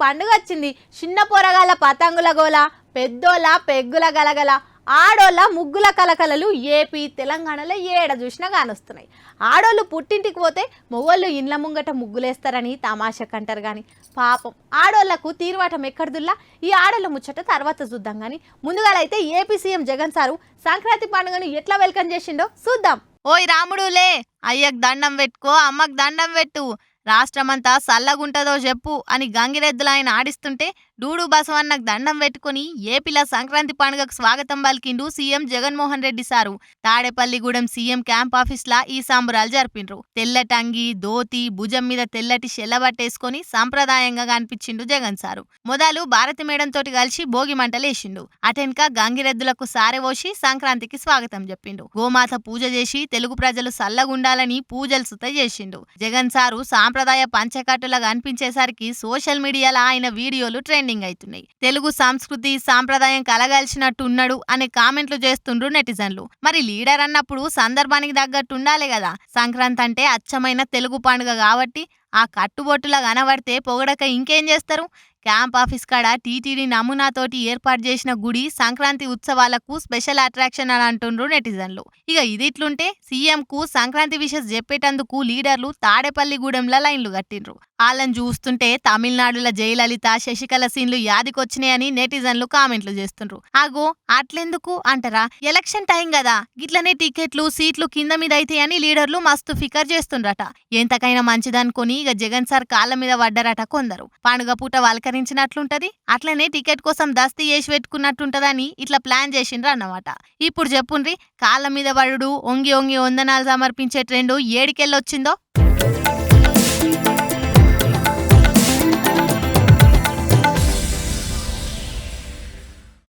పండుగ వచ్చింది. చిన్న పొరగాల పతంగుల గోల, పెద్దోళ్ళ పెగ్గుల గలగల, ఆడోళ్ళ ముగ్గుల కలకలలు ఏపీ తెలంగాణలో ఏడ చూసినా కానొస్తున్నాయి. ఆడోళ్ళు పుట్టింటికి పోతే మొగోళ్ళు ఇండ్ల ముంగట ముగ్గులేస్తారని తమాషకంటారు కానీ పాపం ఆడోళ్లకు తీర్వాటం ఎక్కడిదుల్లా. ఈ ఆడోళ్ళ ముచ్చట తర్వాత చూద్దాం కానీ ముందుగాలైతే AP CM Jagan sir Sankranti పండుగను ఎట్లా వెల్కమ్ చేసిండో చూద్దాం. ఓయ్ రాముడులే, అయ్యకు దండం పెట్టుకో, అమ్మకు దండం పెట్టు, రాష్ట్రమంతా సల్లగుంటదో చెప్పు అని గంగిరెద్దులు ఆయన ఆడిస్తుంటే డూడు బసవన్నకు దండం పెట్టుకుని ఏపీలో సంక్రాంతి పండుగకు స్వాగతం పలికిండు CM Jaganmohan Reddy sir. Tadepalligudem CM camp ఆఫీస్లా ఈ సంబరాలు జరిపిండ్రు. తెల్లటి అంగి, ధోతి, భుజం మీద తెల్లటి షెల్లబట్టేసుకొని సంప్రదాయంగా కనిపించిండు జగన్ సారు. మొదలు భారతి మేడం తోటి కలిసి భోగి మంటలేసిండు. అటెన్క గంగిరెద్దులకు సారెవోసి సంక్రాంతికి స్వాగతం చెప్పిండు. గోమాత పూజ చేసి తెలుగు ప్రజలు సల్లగుండాలని పూజలు సుత చేసిండు. జగన్ సారు సాంప్రదాయ పంచకట్టులా కనిపించేసరికి సోషల్ మీడియాలో ఆయన వీడియోలు ట్రెండింగ్ అవుతున్నాయి. తెలుగు సంస్కృతి సాంప్రదాయం కలగాల్సినట్టు ఉన్నాడు అనే కామెంట్లు చేస్తుండ్రు నెటిజన్లు. మరి లీడర్ అన్నప్పుడు సందర్భానికి తగ్గట్టు ఉండాలి కదా. సంక్రాంతి అంటే అచ్చమైన తెలుగు పండుగ కాబట్టి ఆ కట్టుబొట్టులా కనబడితే పొగడక ఇంకేం చేస్తారు. క్యాంప్ ఆఫీస్ కాడ టీటీడీ నమూనాతోటి ఏర్పాటు చేసిన గుడి సంక్రాంతి ఉత్సవాలకు స్పెషల్ అట్రాక్షన్ అని అంటుండ్రు నెటిజన్లు. ఇక ఇదిట్లుంటే సీఎం కు సంక్రాంతి విషయం చెప్పేటందుకు లీడర్లు తాడేపల్లిగూడెంలో లైన్లు కట్టిండ్రు. వాళ్ళని చూస్తుంటే తమిళనాడుల జయలలిత, శశికళ సీన్లు యాదికొచ్చినాయని నెటిజన్లు కామెంట్లు చేస్తుండ్రు. ఆగో అట్లెందుకు అంటారా, ఎలక్షన్ టైం కదా, గిట్లనే టికెట్లు సీట్లు కింద మీద అయితాయని లీడర్లు మస్తు ఫికర్ చేస్తుండ్రట. ఎంతకైనా మంచిదనుకొని ఇక జగన్ సార్ కాళ్ళ మీద పడ్డారట కొందరు. పండుగ పూట వాళ్ళకరించినట్లుంటది, అట్లనే టికెట్ కోసం దస్తీ చేసి పెట్టుకున్నట్టుంటదని ఇట్లా ప్లాన్ చేసిండ్రు అన్నమాట. ఇప్పుడు చెప్పుండ్రి, కాళ్ళ మీద పడుడు, ఒంగి ఒంగి వందనాలు సమర్పించే ట్రెండ్ ఏడికెళ్ళొచ్చిందో.